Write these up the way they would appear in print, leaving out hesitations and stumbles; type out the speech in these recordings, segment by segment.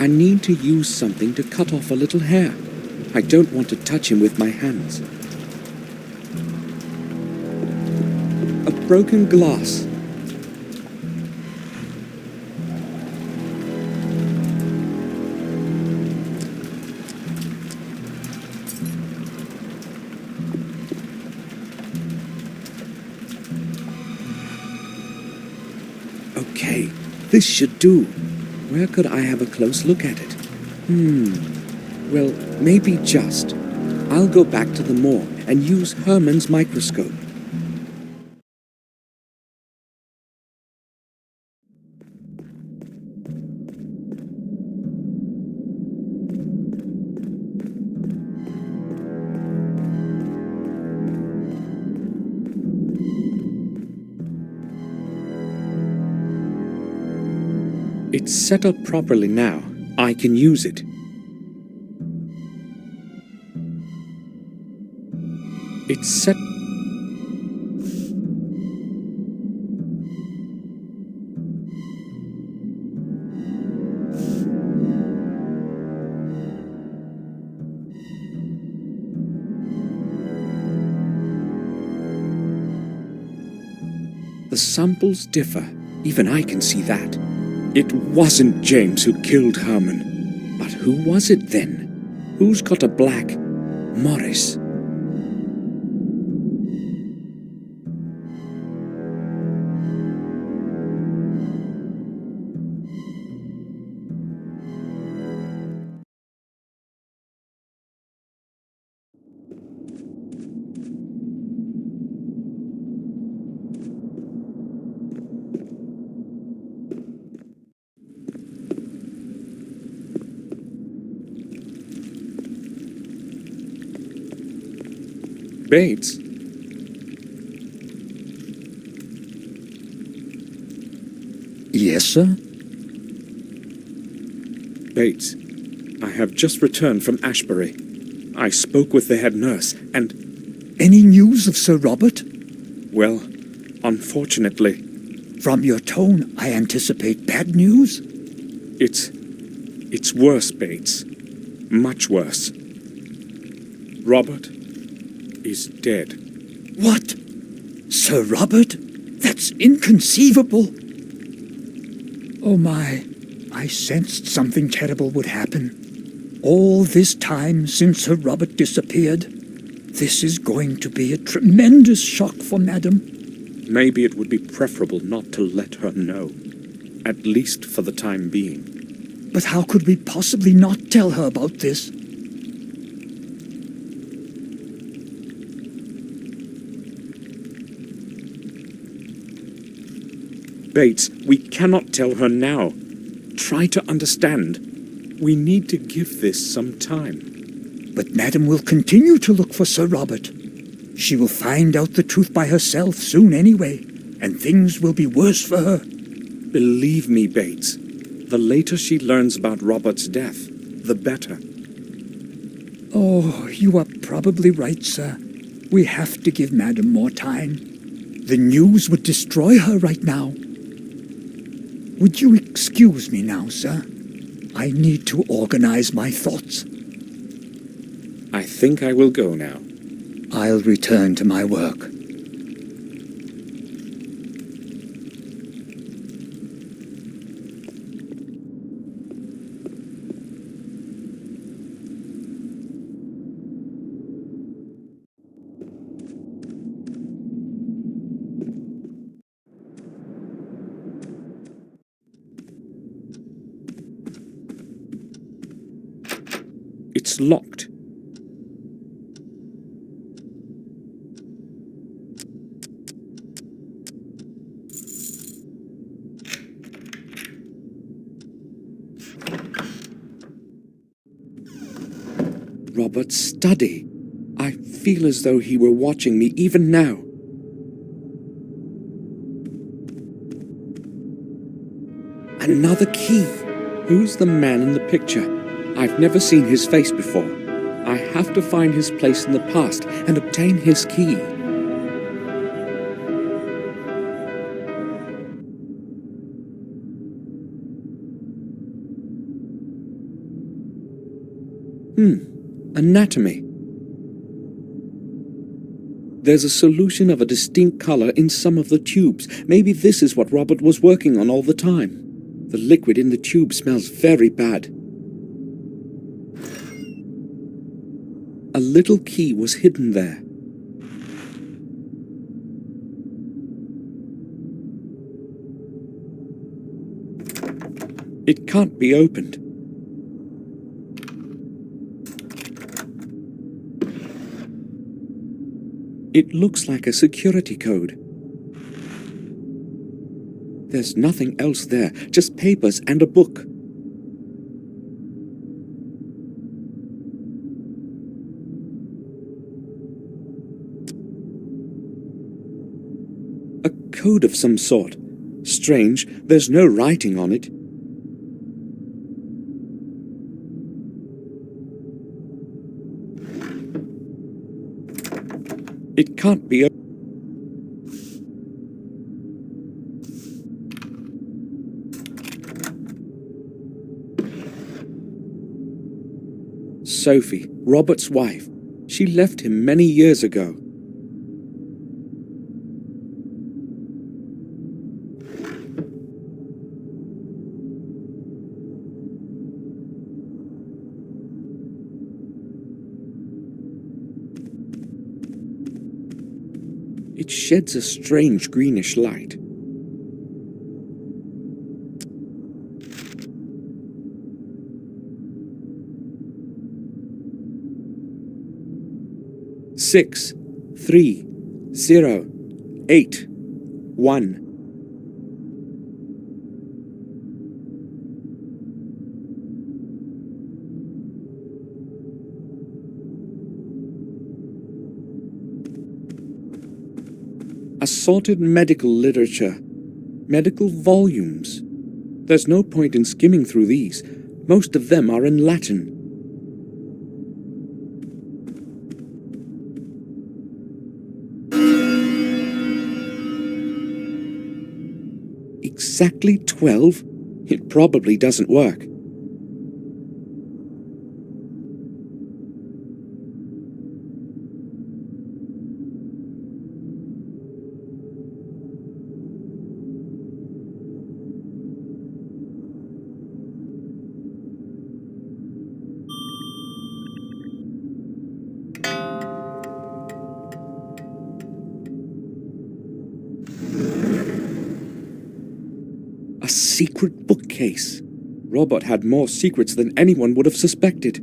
I need to use something to cut off a little hair. I don't want to touch him with my hands. A broken glass. Okay, this should do. Where could I have a close look at it? Well, maybe just. I'll go back to the moor and use Herman's microscope. It's set up properly now. I can use it. It's set... The samples differ. Even I can see that. It wasn't James who killed Herman. But who was it then? Who's got a black Morris? Bates? Yes, sir? Bates, I have just returned from Ashbury. I spoke with the head nurse, and... Any news of Sir Robert? Well, unfortunately... From your tone, I anticipate bad news? It's worse, Bates. Much worse. Robert is dead. What? Sir Robert? That's inconceivable. Oh my, I sensed something terrible would happen. All this time since Sir Robert disappeared, this is going to be a tremendous shock for Madam. Maybe it would be preferable not to let her know, at least for the time being. But how could we possibly not tell her about this? Bates, we cannot tell her now. Try to understand. We need to give this some time. But Madam will continue to look for Sir Robert. She will find out the truth by herself soon anyway, and things will be worse for her. Believe me, Bates, the later she learns about Robert's death, the better. Oh, you are probably right, sir. We have to give Madam more time. The news would destroy her right now. Would you excuse me now, sir? I need to organize my thoughts. I think I will go now. I'll return to my work. It's locked. Robert's study. I feel as though he were watching me even now. Another key. Who's the man in the picture? I've never seen his face before. I have to find his place in the past and obtain his key. Anatomy. There's a solution of a distinct color in some of the tubes. Maybe this is what Robert was working on all the time. The liquid in the tube smells very bad. A little key was hidden there. It can't be opened. It looks like a security code. There's nothing else there, just papers and a book. A code of some sort. Strange, there's no writing on it. It can't be. Sophie, Robert's wife. She left him many years ago. It sheds a strange greenish light. Six, 3, 0, 8, 1. Assorted medical literature. Medical volumes. There's no point in skimming through these. Most of them are in Latin. Exactly 12? It probably doesn't work. A secret bookcase. Robert had more secrets than anyone would have suspected.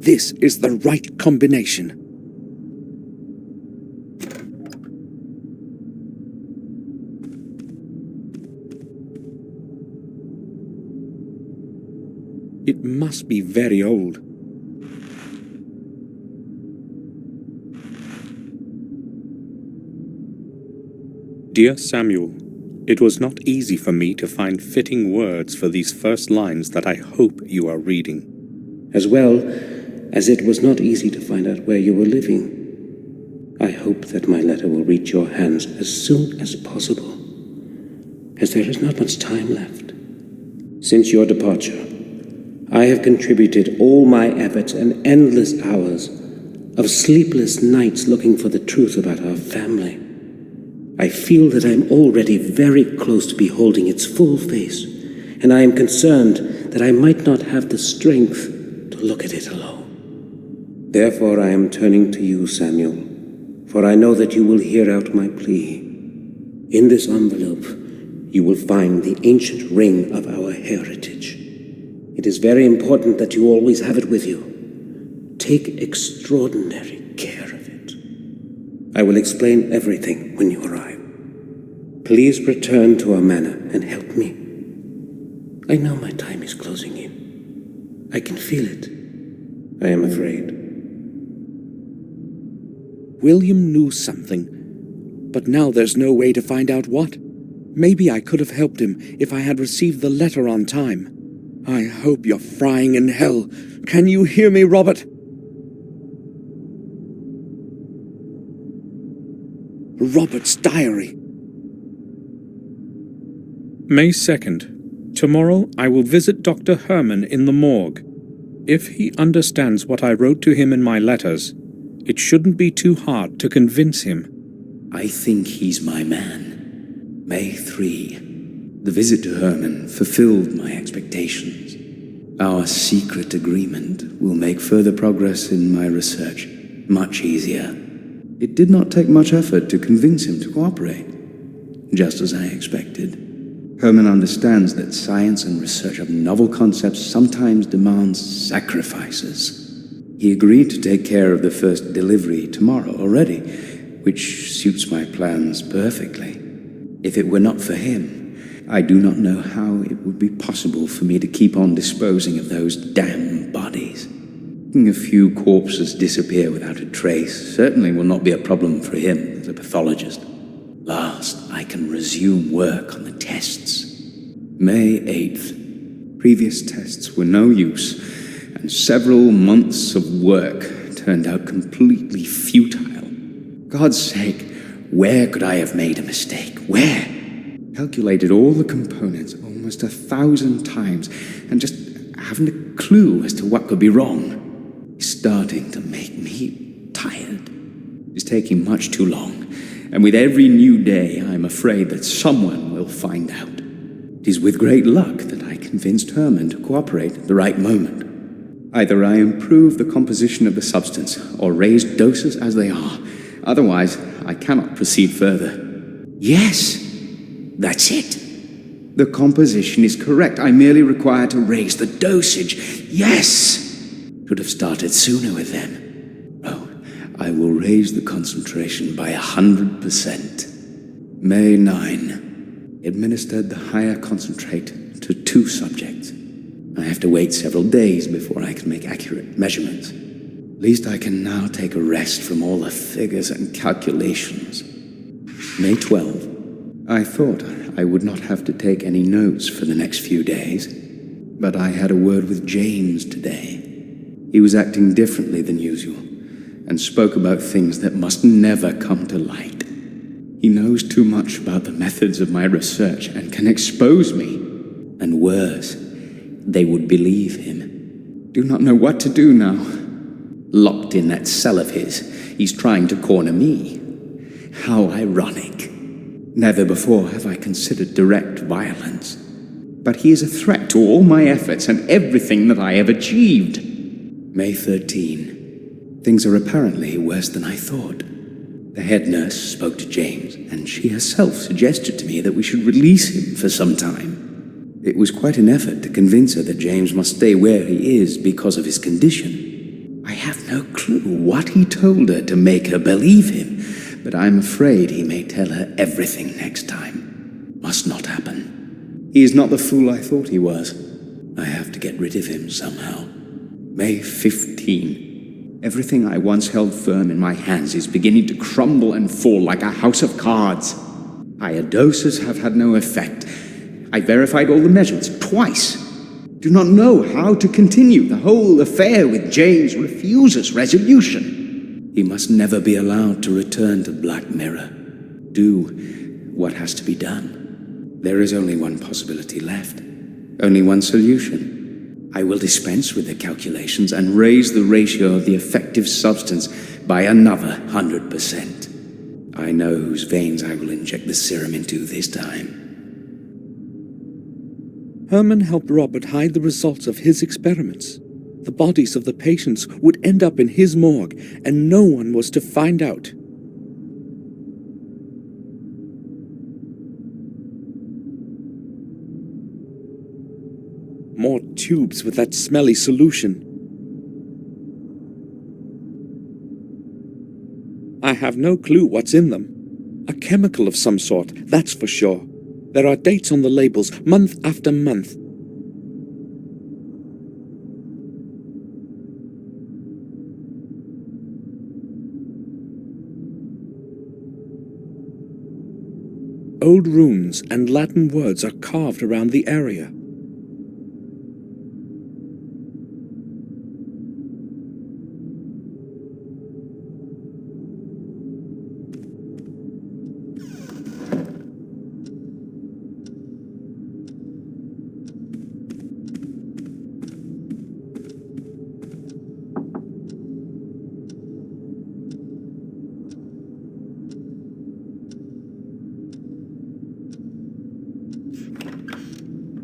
This is the right combination. It must be very old. Dear Samuel, it was not easy for me to find fitting words for these first lines that I hope you are reading. As well as it was not easy to find out where you were living. I hope that my letter will reach your hands as soon as possible, as there is not much time left. Since your departure, I have contributed all my efforts and endless hours of sleepless nights looking for the truth about our family. I feel that I am already very close to beholding its full face, and I am concerned that I might not have the strength to look at it alone. Therefore I am turning to you, Samuel, for I know that you will hear out my plea. In this envelope, you will find the ancient ring of our heritage. It is very important that you always have it with you. Take extraordinary care of it. I will explain everything when you arrive. Please return to our manor and help me. I know my time is closing in. I can feel it. I am afraid. William knew something, but now there's no way to find out what. Maybe I could have helped him if I had received the letter on time. I hope you're frying in hell. Can you hear me, Robert? Robert's diary. May 2nd. Tomorrow I will visit Dr. Herman in the morgue. If he understands what I wrote to him in my letters, it shouldn't be too hard to convince him. I think he's my man. May 3. The visit to Herman fulfilled my expectations. Our secret agreement will make further progress in my research much easier. It did not take much effort to convince him to cooperate, just as I expected. Herman understands that science and research of novel concepts sometimes demands sacrifices. He agreed to take care of the first delivery tomorrow already, which suits my plans perfectly. If it were not for him, I do not know how it would be possible for me to keep on disposing of those damn bodies. Letting a few corpses disappear without a trace certainly will not be a problem for him as a pathologist. Last, I can resume work on the tests. May 8th. Previous tests were no use, and several months of work turned out completely futile. God's sake, where could I have made a mistake? Where? Calculated all the components almost 1,000 times, and just haven't a clue as to what could be wrong. It's starting to make me tired. It's taking much too long, and with every new day, I'm afraid that someone will find out. It is with great luck that I convinced Herman to cooperate at the right moment. Either I improve the composition of the substance, or raise doses as they are. Otherwise, I cannot proceed further. Yes, that's it. The composition is correct. I merely require to raise the dosage. Yes! Should have started sooner with them. Oh, I will raise the concentration by 100%. May 9. Administered the higher concentrate to 2 subjects. I have to wait several days before I can make accurate measurements. At least I can now take a rest from all the figures and calculations. May 12. I thought I would not have to take any notes for the next few days, but I had a word with James today. He was acting differently than usual, and spoke about things that must never come to light. He knows too much about the methods of my research and can expose me. And worse, they would believe him. Do not know what to do now. Locked in that cell of his, he's trying to corner me. How ironic. Never before have I considered direct violence. But he is a threat to all my efforts and everything that I have achieved. May 13. Things are apparently worse than I thought. The head nurse spoke to James, and she herself suggested to me that we should release him for some time. It was quite an effort to convince her that James must stay where he is because of his condition. I have no clue what he told her to make her believe him, but I'm afraid he may tell her everything next time. Must not happen. He is not the fool I thought he was. I have to get rid of him somehow. May 15. Everything I once held firm in my hands is beginning to crumble and fall like a house of cards. Higher doses have had no effect. I verified all the measurements twice. Do not know how to continue. The whole affair with James refuses resolution. He must never be allowed to return to Black Mirror. Do what has to be done. There is only one possibility left. Only one solution. I will dispense with the calculations and raise the ratio of the effective substance by another 100%. I know whose veins I will inject the serum into this time. Herman helped Robert hide the results of his experiments. The bodies of the patients would end up in his morgue, and no one was to find out. More tubes with that smelly solution. I have no clue what's in them. A chemical of some sort, that's for sure. There are dates on the labels, month after month. Old runes and Latin words are carved around the area.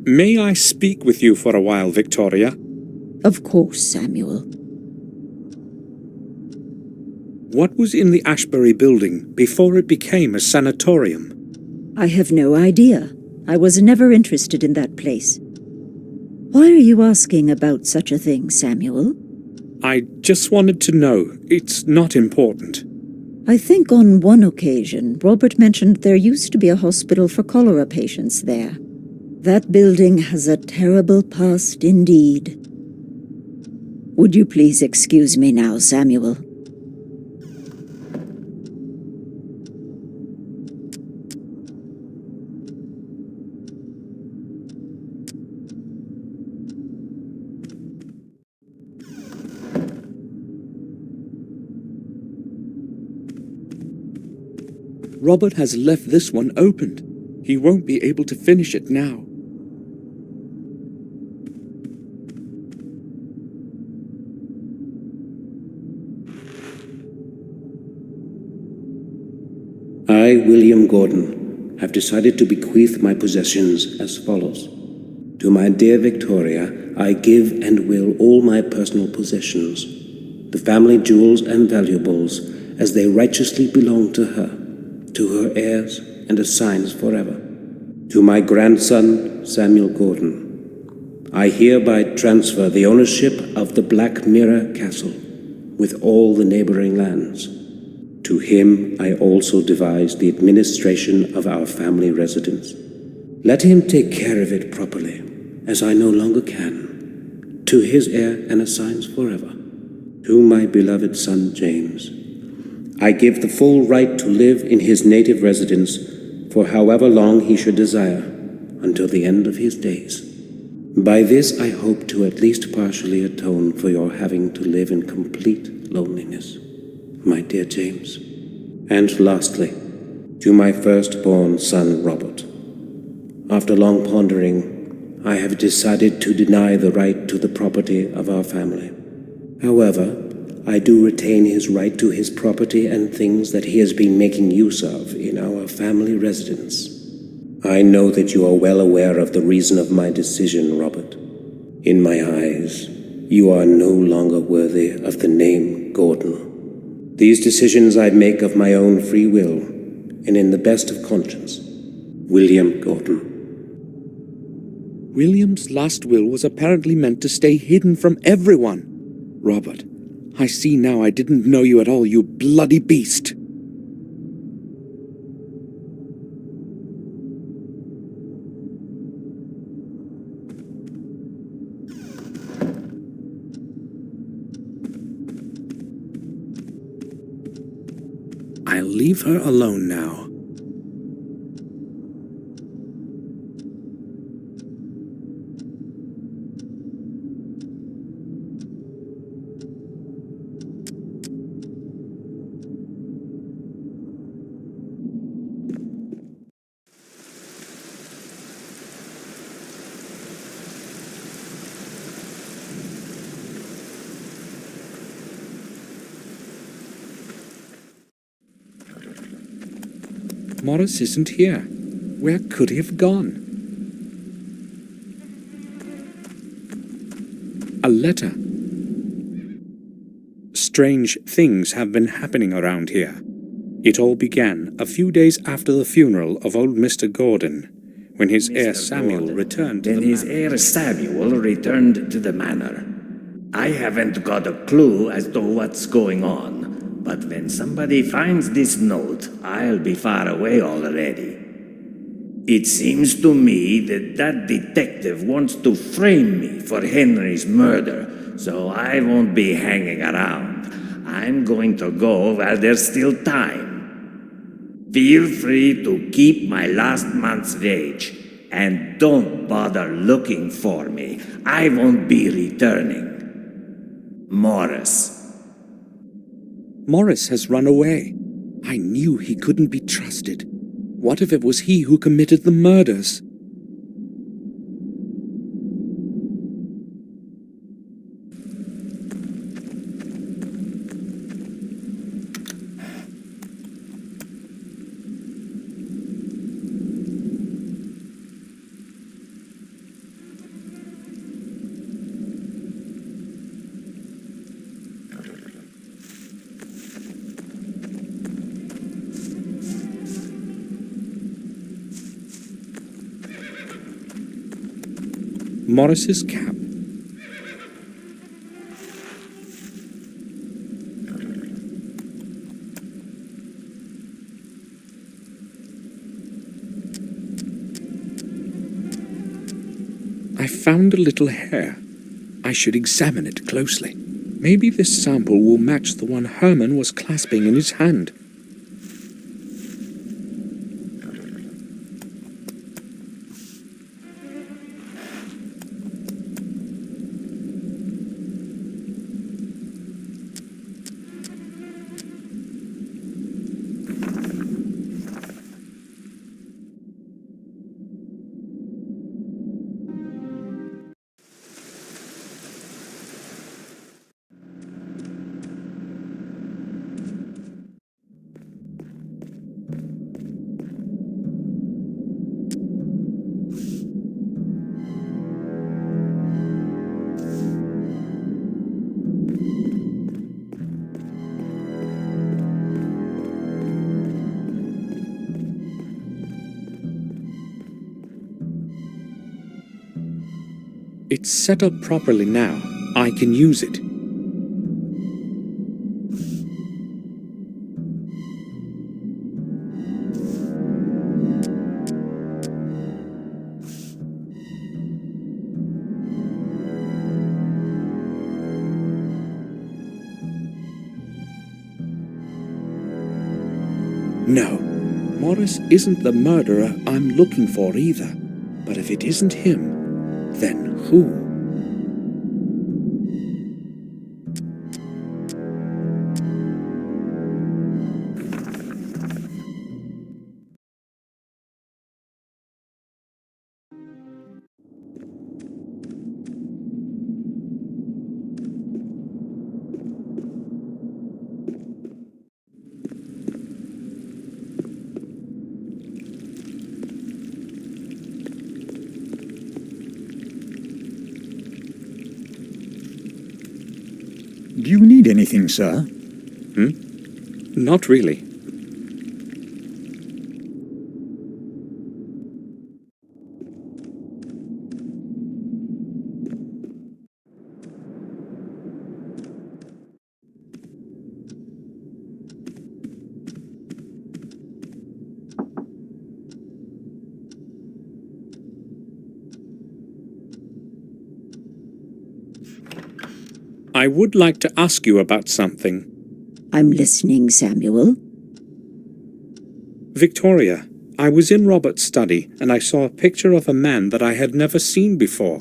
May I speak with you for a while, Victoria? Of course, Samuel. What was in the Ashbury building before it became a sanatorium? I have no idea. I was never interested in that place. Why are you asking about such a thing, Samuel? I just wanted to know. It's not important. I think on one occasion, Robert mentioned there used to be a hospital for cholera patients there. That building has a terrible past indeed. Would you please excuse me now, Samuel? Robert has left this one opened. He won't be able to finish it now. I, William Gordon, have decided to bequeath my possessions as follows. To my dear Victoria, I give and will all my personal possessions, the family jewels and valuables, as they righteously belong to her heirs, and assigns forever. To my grandson, Samuel Gordon, I hereby transfer the ownership of the Black Mirror Castle, with all the neighboring lands. To him I also devise the administration of our family residence. Let him take care of it properly, as I no longer can. To his heir and assigns forever. To my beloved son James, I give the full right to live in his native residence for however long he should desire, until the end of his days. By this I hope to at least partially atone for your having to live in complete loneliness, my dear James. And lastly, to my firstborn son Robert. After long pondering, I have decided to deny the right to the property of our family. However, I do retain his right to his property and things that he has been making use of in our family residence. I know that you are well aware of the reason of my decision, Robert. In my eyes, you are no longer worthy of the name Gordon. These decisions I make of my own free will, and in the best of conscience. William Gordon. William's last will was apparently meant to stay hidden from everyone. Robert, I see now I didn't know you at all, you bloody beast. I'll leave her alone now. Morris isn't here. Where could he have gone? A letter. Strange things have been happening around here. It all began a few days after the funeral of old Mr. Gordon, when his heir Samuel returned to Then the his manor. heir Samuel returned to the manor. I haven't got a clue as to what's going on, but when somebody finds this note, I'll be far away already. It seems to me that that detective wants to frame me for Henry's murder, so I won't be hanging around. I'm going to go while there's still time. Feel free to keep my last month's wage, and don't bother looking for me. I won't be returning. Morris. Morris has run away. I knew he couldn't be trusted. What if it was he who committed the murders? Morris's cap. I found a little hair. I should examine it closely. Maybe this sample will match the one Herman was clasping in his hand. It's set up properly now. I can use it. No, Morris isn't the murderer I'm looking for either. But if it isn't him, then who? Do you need anything, sir? Not really. I would like to ask you about something. I'm listening, Samuel. Victoria, I was in Robert's study and I saw a picture of a man that I had never seen before.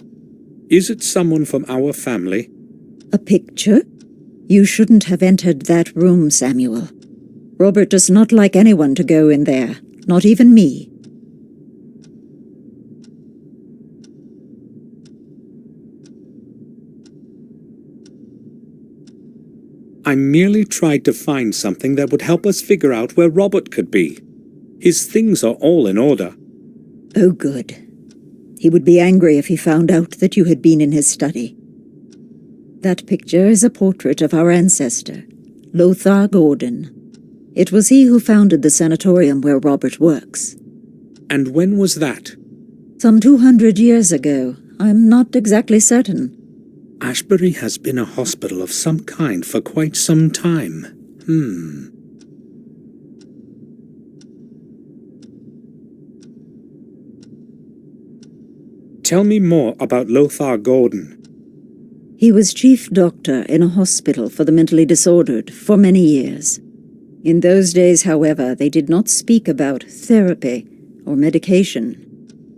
Is it someone from our family? A picture? You shouldn't have entered that room, Samuel. Robert does not like anyone to go in there, not even me. I merely tried to find something that would help us figure out where Robert could be. His things are all in order. Oh, good. He would be angry if he found out that you had been in his study. That picture is a portrait of our ancestor, Lothar Gordon. It was he who founded the sanatorium where Robert works. And when was that? Some 200 years ago. I'm not exactly certain. Ashbury has been a hospital of some kind for quite some time. Tell me more about Lothar Gordon. He was chief doctor in a hospital for the mentally disordered for many years. In those days, however, they did not speak about therapy or medication.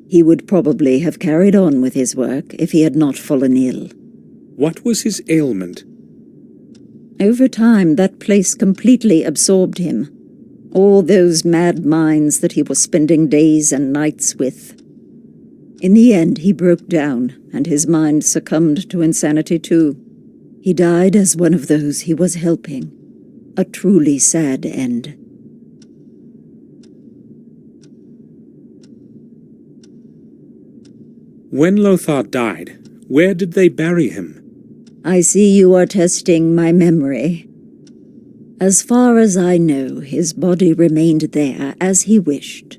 He would probably have carried on with his work if he had not fallen ill. What was his ailment? Over time, that place completely absorbed him. All those mad minds that he was spending days and nights with. In the end, he broke down, and his mind succumbed to insanity too. He died as one of those he was helping. A truly sad end. When Lothar died, where did they bury him? I see you are testing my memory. As far as I know, his body remained there as he wished.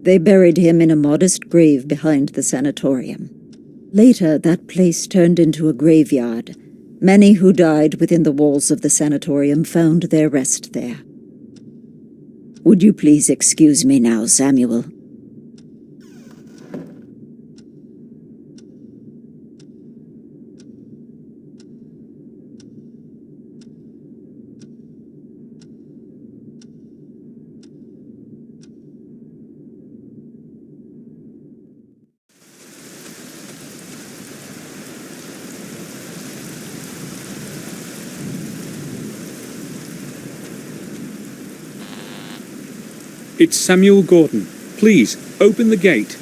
They buried him in a modest grave behind the sanatorium. Later, that place turned into a graveyard. Many who died within the walls of the sanatorium found their rest there. Would you please excuse me now, Samuel? It's Samuel Gordon. Please, open the gate.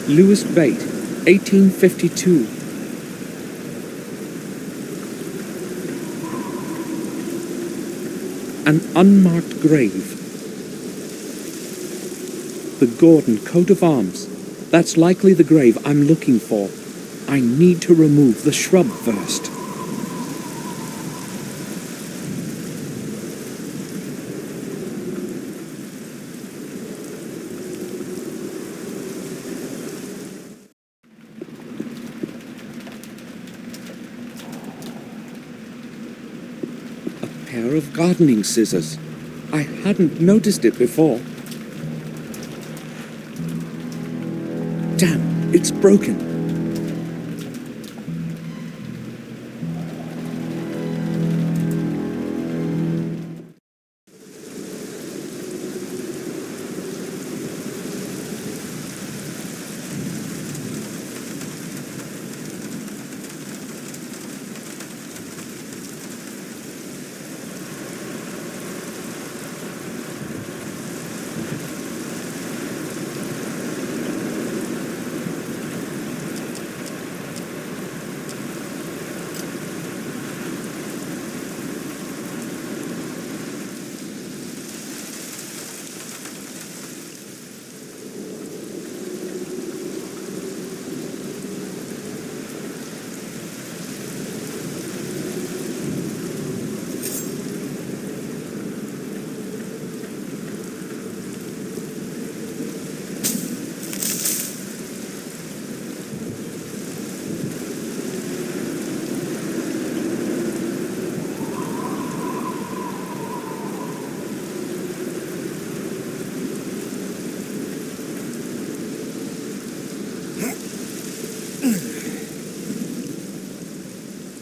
Lewis Bate, 1852. An unmarked grave. The Gordon coat of arms. That's likely the grave I'm looking for. I need to remove the shrub first. Pair of gardening scissors. I hadn't noticed it before. Damn, it's broken.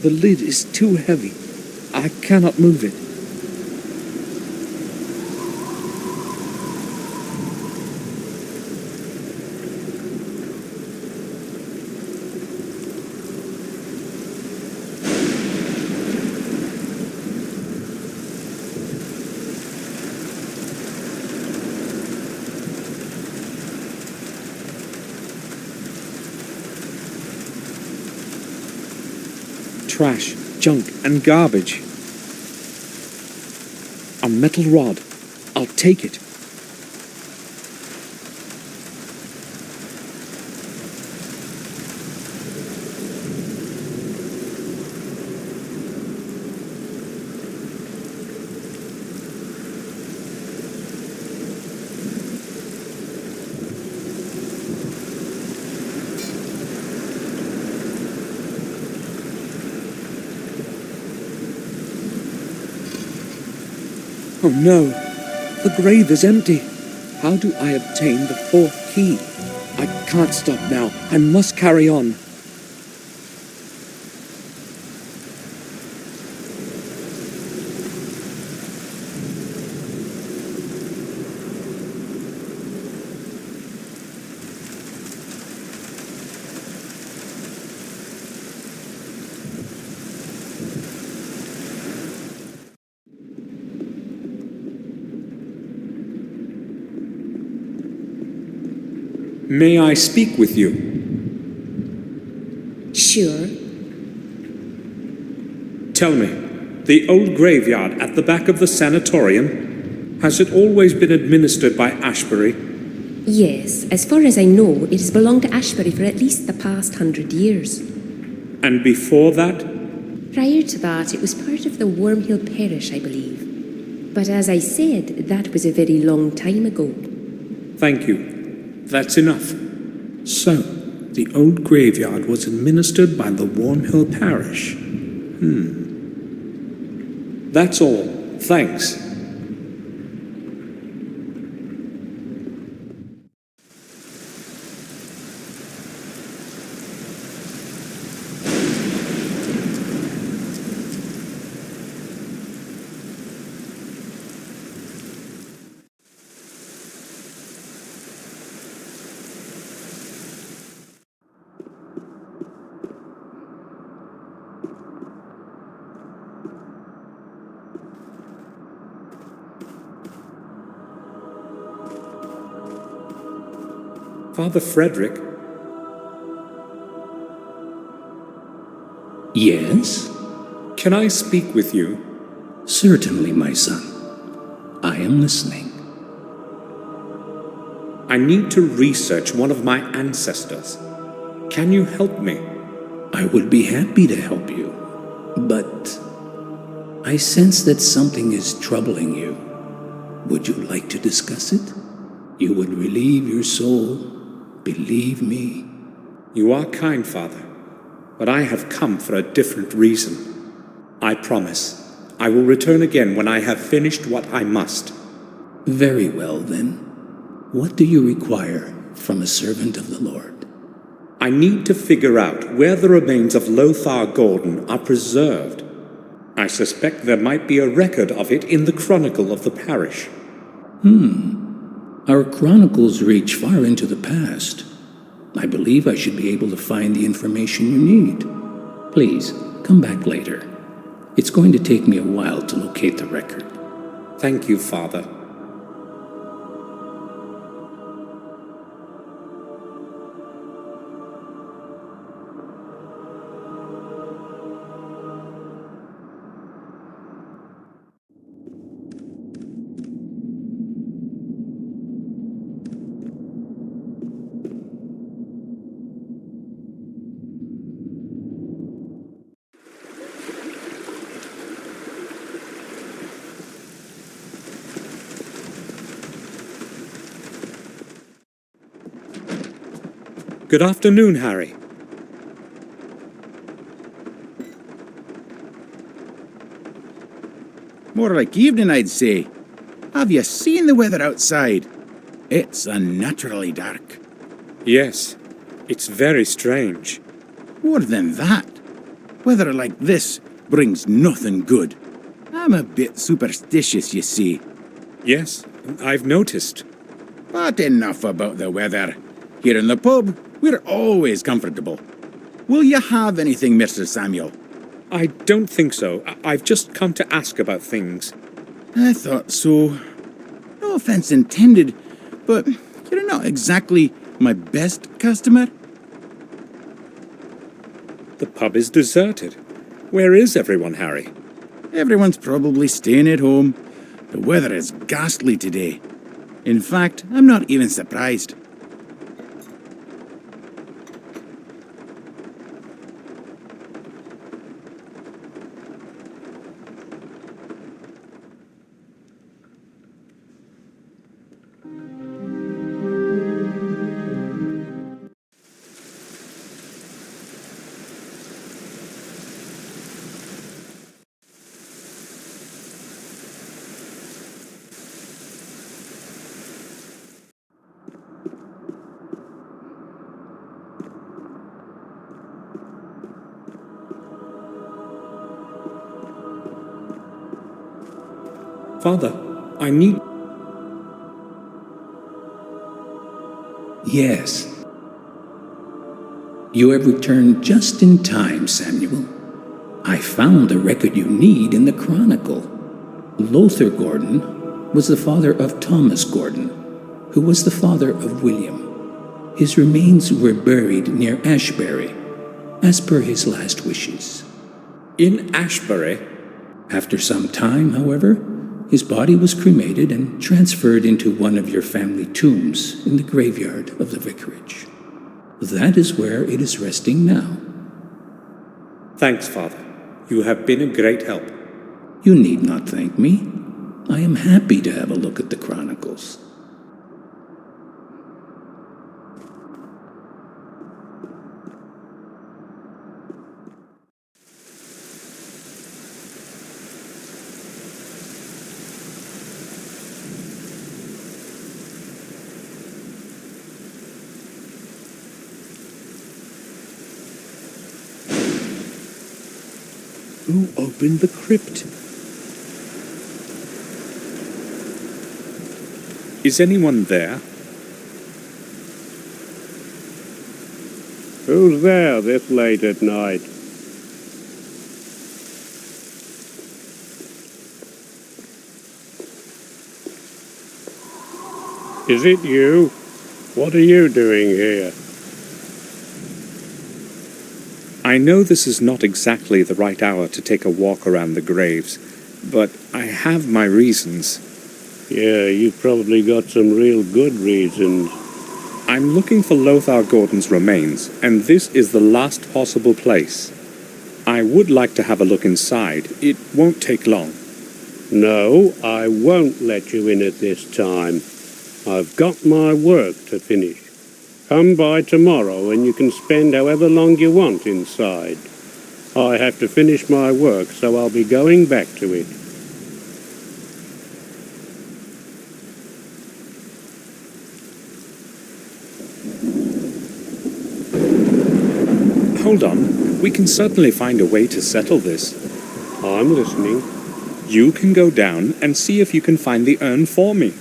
The lid is too heavy. I cannot move it. trash, junk, and garbage. A metal rod. I'll take it. Oh no, the grave is empty. How do I obtain the fourth key? I can't stop now. I must carry on. May I speak with you? Sure. Tell me, the old graveyard at the back of the sanatorium, has it always been administered by Ashbury? Yes, as far as I know, it has belonged to Ashbury for at least the past 100 years. And before that? Prior to that, it was part of the Wormhill Parish, I believe. But as I said, that was a very long time ago. Thank you. That's enough. So, the old graveyard was administered by the Wormhill Parish. That's all. Thanks. Father Frederick? Yes? Can I speak with you? Certainly, my son. I am listening. I need to research one of my ancestors. Can you help me? I would be happy to help you, but I sense that something is troubling you. Would you like to discuss it? You would relieve your soul. Believe me. You are kind, Father, but I have come for a different reason. I promise I will return again when I have finished what I must. Very well, then. What do you require from a servant of the Lord? I need to figure out where the remains of Lothar Gordon are preserved. I suspect there might be a record of it in the chronicle of the parish. Our chronicles reach far into the past. I believe I should be able to find the information you need. Please, come back later. It's going to take me a while to locate the record. Thank you, Father. Good afternoon, Harry. More like evening, I'd say. Have you seen the weather outside? It's unnaturally dark. Yes, it's very strange. More than that, weather like this brings nothing good. I'm a bit superstitious, you see. Yes, I've noticed. But enough about the weather. Here in the pub, we're always comfortable. Will you have anything, Mr. Samuel? I don't think so. I've just come to ask about things. I thought so. No offense intended, but you're not exactly my best customer. The pub is deserted. Where is everyone, Harry? Everyone's probably staying at home. The weather is ghastly today. In fact, I'm not even surprised. Father, I need... Yes. You have returned just in time, Samuel. I found the record you need in the Chronicle. Lothar Gordon was the father of Thomas Gordon, who was the father of William. His remains were buried near Ashbury, as per his last wishes. In Ashbury? After some time, however, his body was cremated and transferred into one of your family tombs in the graveyard of the vicarage. That is where it is resting now. Thanks, Father. You have been a great help. You need not thank me. I am happy to have a look at the Chronicles. Who opened the crypt? Is anyone there? Who's there this late at night? Is it you? What are you doing here? I know this is not exactly the right hour to take a walk around the graves, but I have my reasons. Yeah, you've probably got some real good reasons. I'm looking for Lothar Gordon's remains, and this is the last possible place. I would like to have a look inside. It won't take long. No, I won't let you in at this time. I've got my work to finish. Come by tomorrow and you can spend however long you want inside. I have to finish my work, so I'll be going back to it. Hold on. We can certainly find a way to settle this. I'm listening. You can go down and see if you can find the urn for me.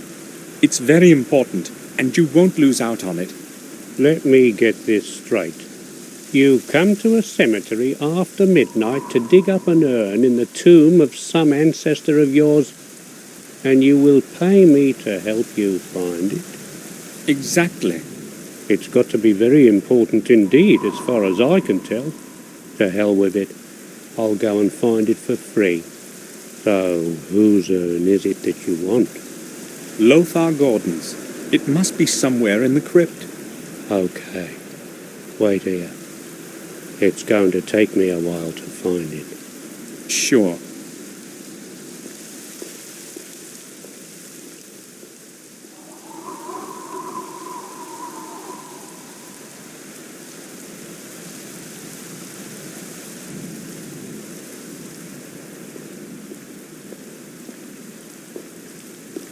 It's very important, and you won't lose out on it. Let me get this straight. You come to a cemetery after midnight to dig up an urn in the tomb of some ancestor of yours, and you will pay me to help you find it? Exactly. It's got to be very important indeed, as far as I can tell. To hell with it. I'll go and find it for free. So, whose urn is it that you want? Lothar Gordon's. It must be somewhere in the crypt. Okay. Wait here. It's going to take me a while to find it. Sure.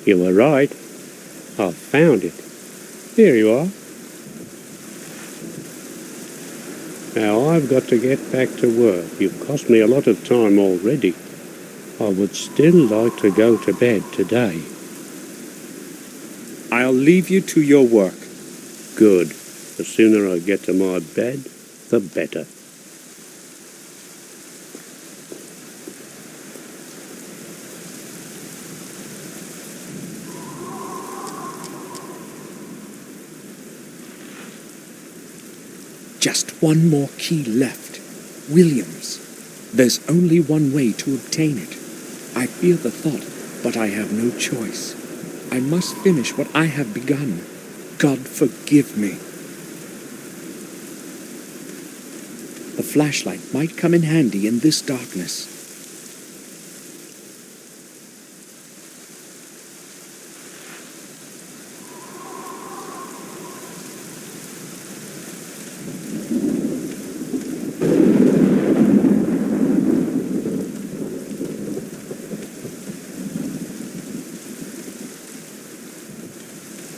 You were right. I've found it. Here you are. Now I've got to get back to work. You've cost me a lot of time already. I would still like to go to bed today. I'll leave you to your work. Good. The sooner I get to my bed, the better. Just one more key left. William's. There's only one way to obtain it. I fear the thought, but I have no choice. I must finish what I have begun. God forgive me. The flashlight might come in handy in this darkness.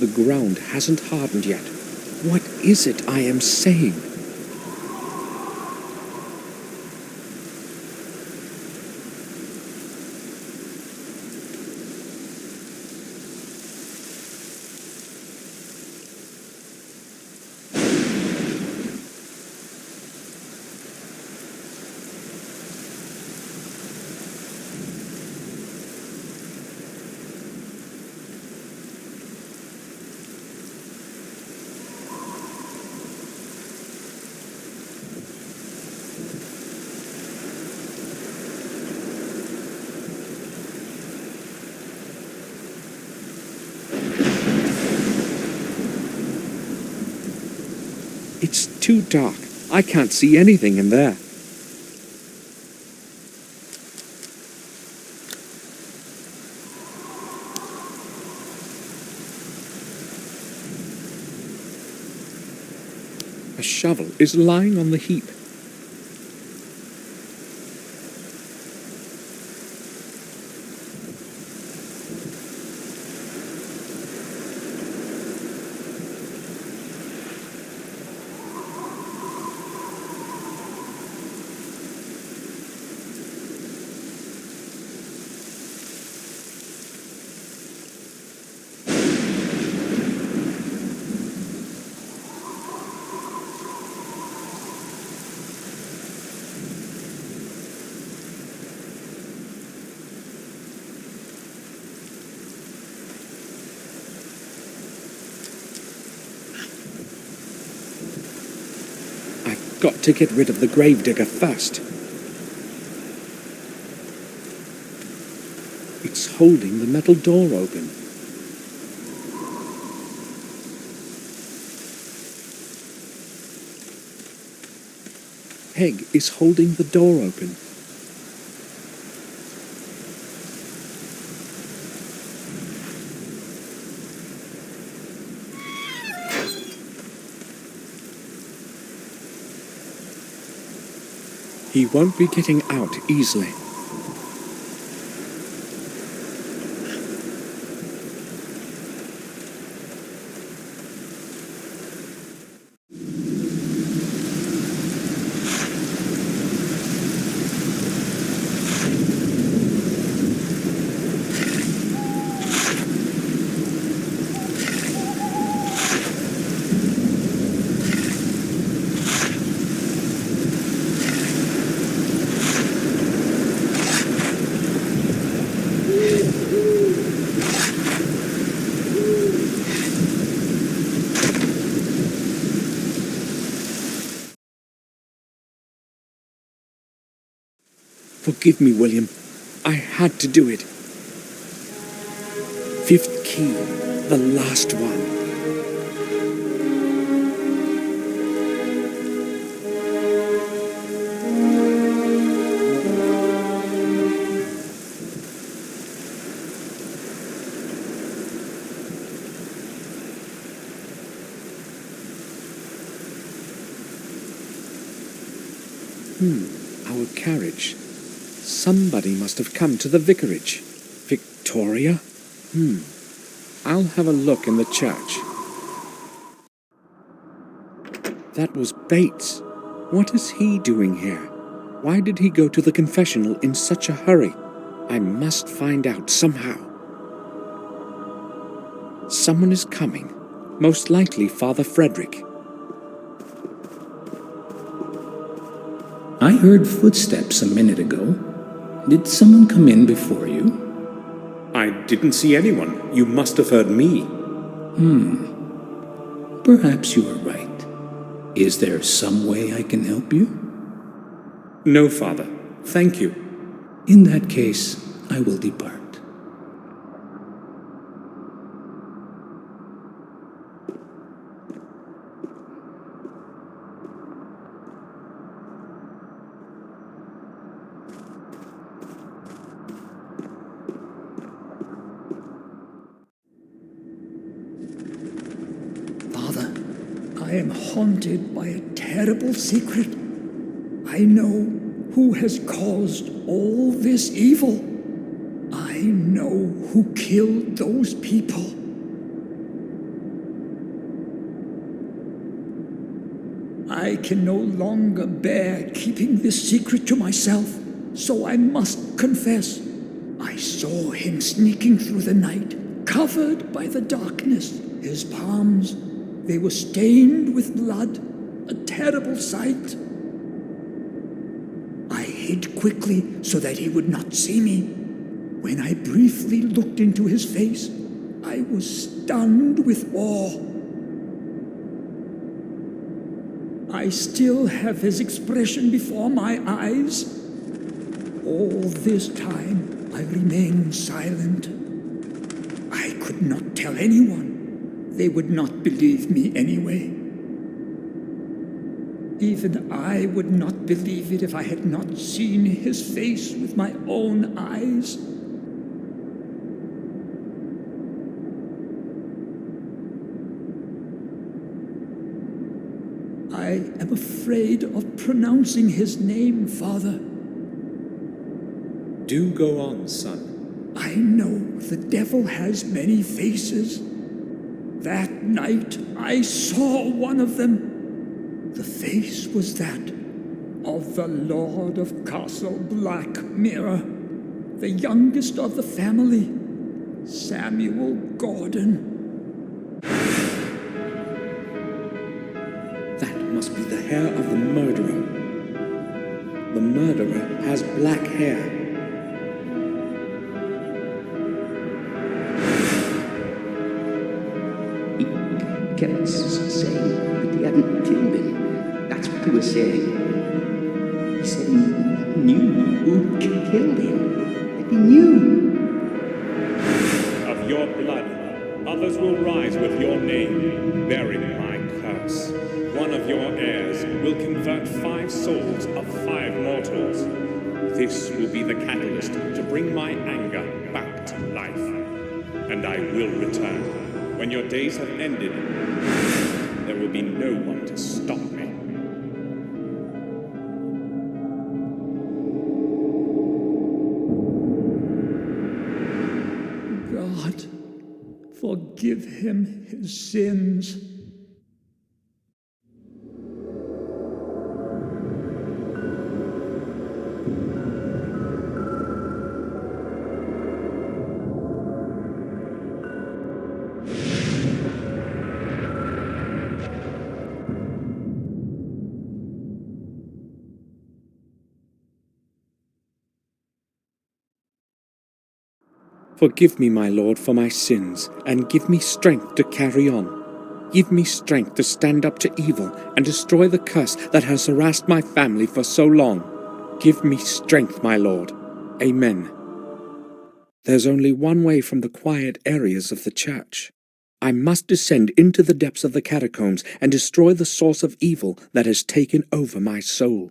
The ground hasn't hardened yet. What is it I am saying? It's too dark. I can't see anything in there. A shovel is lying on the heap. Got to get rid of the gravedigger first. It's holding the metal door open. Peg is holding the door open. He won't be getting out easily. Forgive me, William. I had to do it. Fifth key, the last one. Our carriage. Somebody must have come to the vicarage. Victoria? I'll have a look in the church. That was Bates. What is he doing here? Why did he go to the confessional in such a hurry? I must find out somehow. Someone is coming. Most likely Father Frederick. I heard footsteps a minute ago. Did someone come in before you? I didn't see anyone. You must have heard me. Perhaps you are right. Is there some way I can help you? No, Father. Thank you. In that case, I will depart. Father, I am haunted by a terrible secret. I know who has caused all this evil. I know who killed those people. I can no longer bear keeping this secret to myself, so I must confess. I saw him sneaking through the night, covered by the darkness. His palms, they were stained with blood, a terrible sight. I hid quickly so that he would not see me. When I briefly looked into his face, I was stunned with awe. I still have his expression before my eyes. All this time, I remained silent. I could not tell anyone. They would not believe me anyway. Even I would not believe it if I had not seen his face with my own eyes. I am afraid of pronouncing his name, Father. Do go on, son. I know the devil has many faces. That night I saw one of them. The face was that of the Lord of Castle Black Mirror, the youngest of the family, Samuel Gordon. That must be the hair of the murderer. The murderer has black hair. He kept saying that he hadn't killed him. That's what he was saying. He said he knew who killed him. That he knew. Of your blood, others will rise with your name, bearing my curse. One of your heirs will convert 5 souls of 5 mortals. This will be the catalyst to bring my anger back to life. And I will return. When your days have ended, there will be no one to stop me. God, forgive him his sins. Forgive me, my Lord, for my sins, and give me strength to carry on. Give me strength to stand up to evil and destroy the curse that has harassed my family for so long. Give me strength, my Lord. Amen. There's only one way from the quiet areas of the church. I must descend into the depths of the catacombs and destroy the source of evil that has taken over my soul.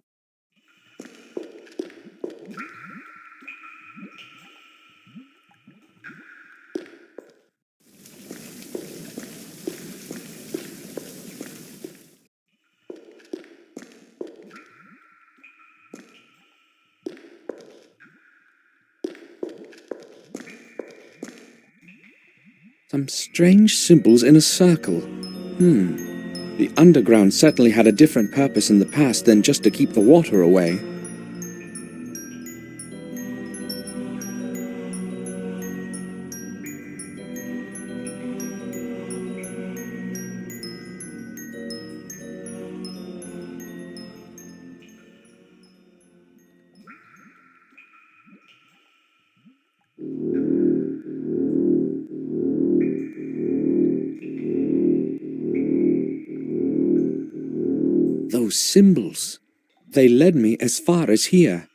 Some strange symbols in a circle. The underground certainly had a different purpose in the past than just to keep the water away. Those symbols, they led me as far as here.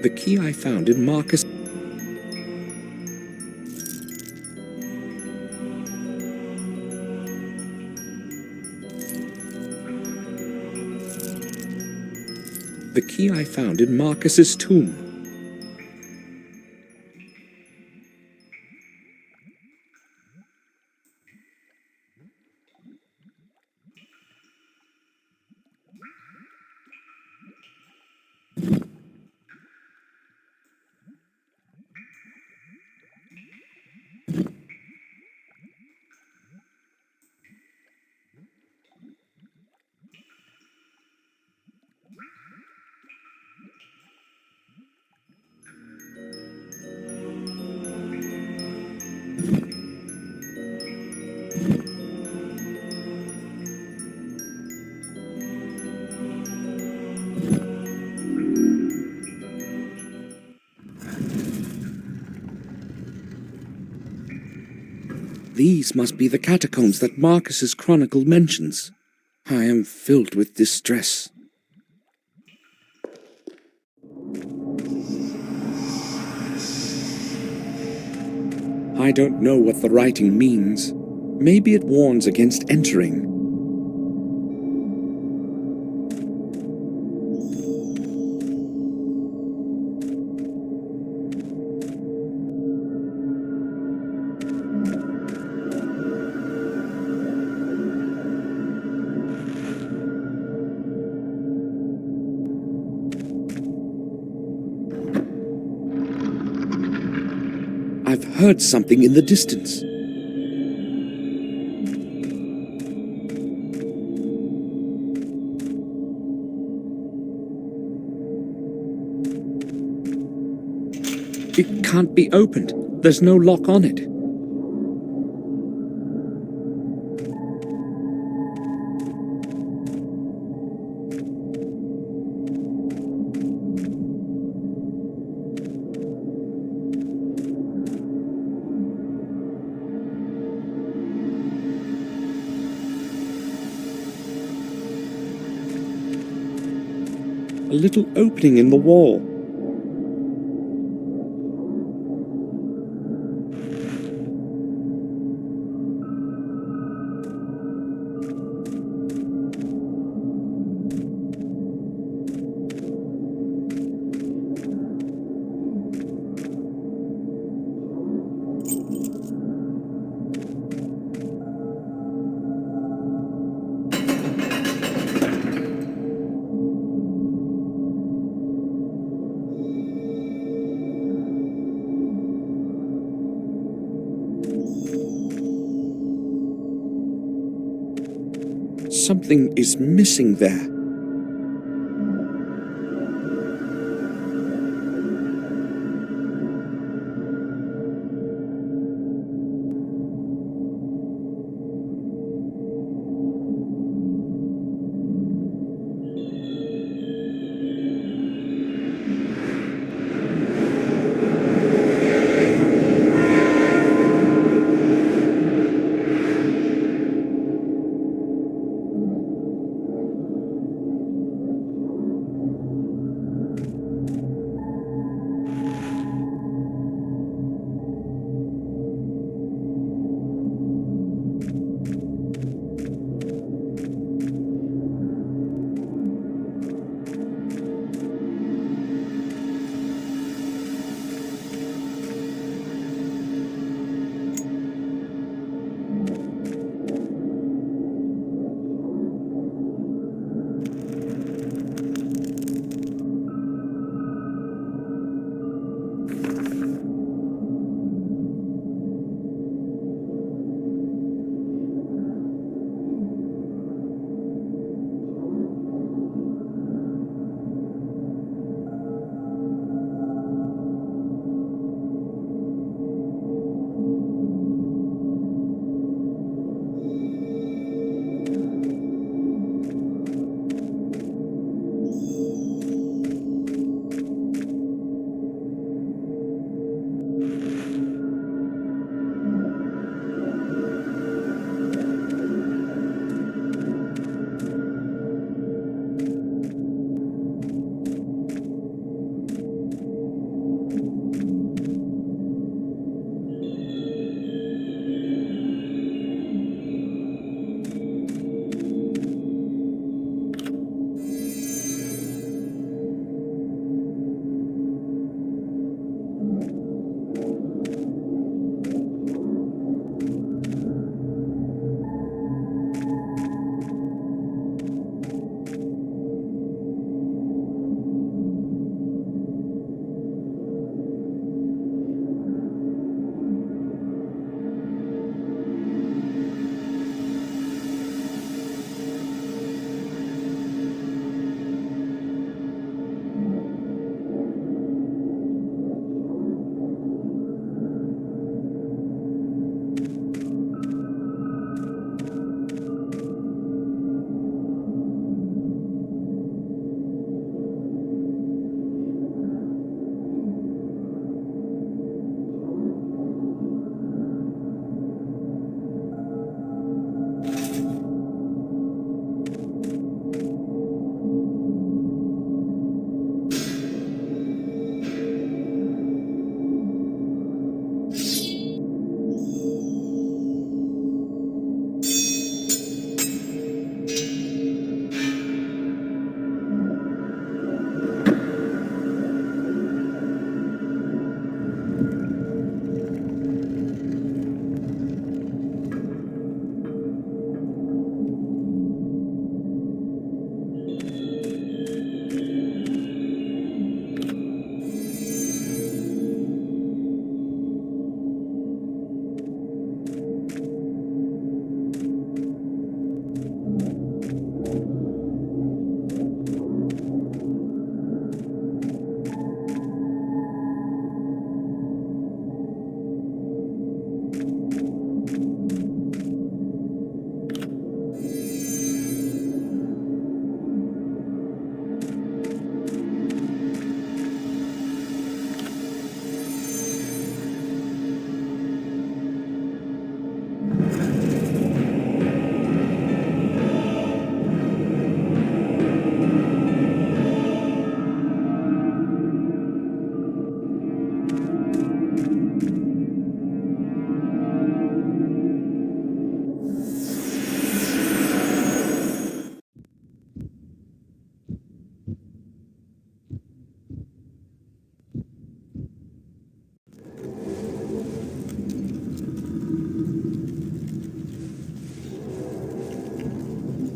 The key I found in Marcus... The key I found in Marcus's tomb. These must be the catacombs that Marcus's chronicle mentions. I am filled with distress. I don't know what the writing means. Maybe it warns against entering. I've heard something in the distance. It can't be opened. There's no lock on it. A little opening in the wall. Something is missing there.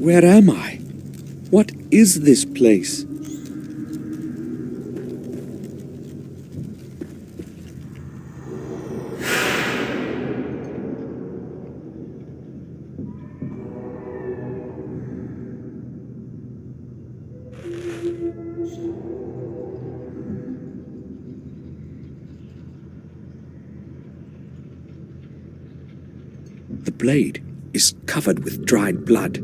Where am I? What is this place? The blade is covered with dried blood.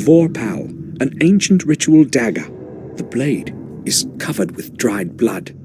Vorpal, an ancient ritual dagger. The blade is covered with dried blood.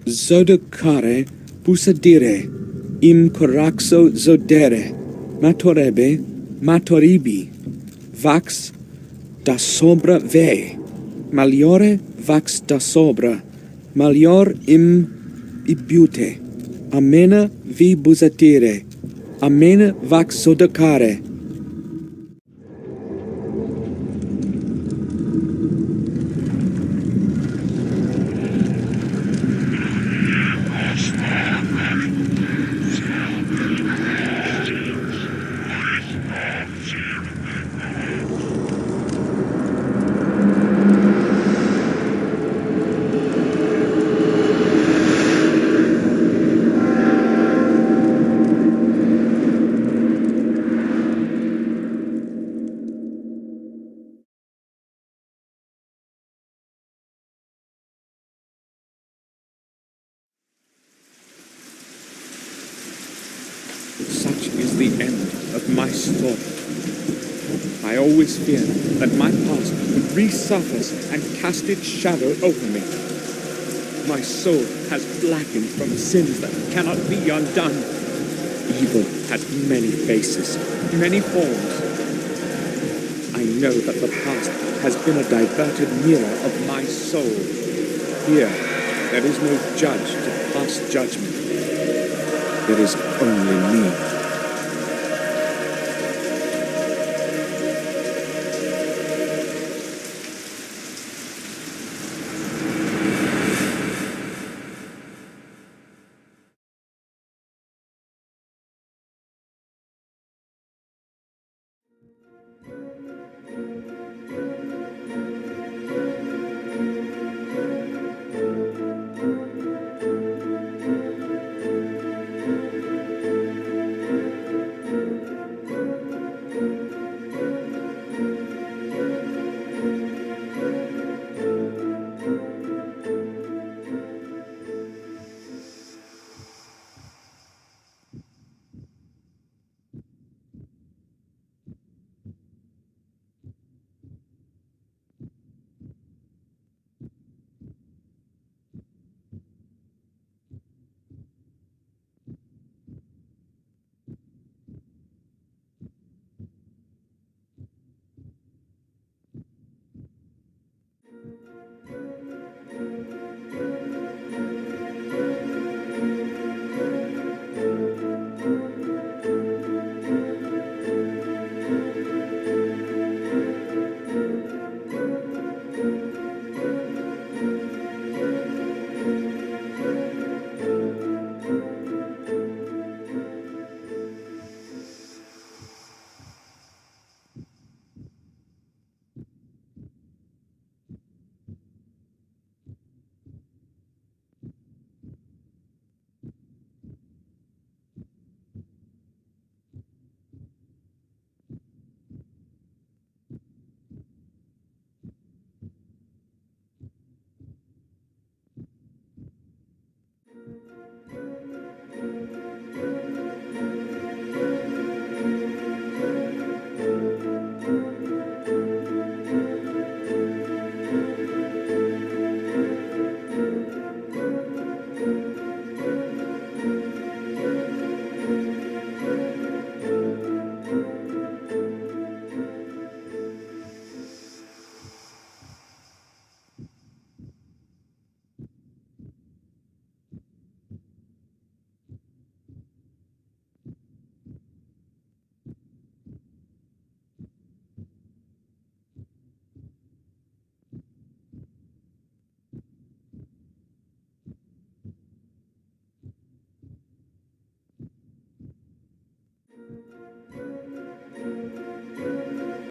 Zodokare pusadire, im coraxo zodere, matorebe, matoribi, vax da sobra ve, maliore vax da sobra, malior im ibute, amena vi busatire, amena vax zodokare. Such is the end of my story. I always feared that my past would resurface and cast its shadow over me. My soul has blackened from sins that cannot be undone. Evil had many faces, many forms. I know that the past has been a diverted mirror of my soul. Here, there is no judge to pass judgment. There is only me.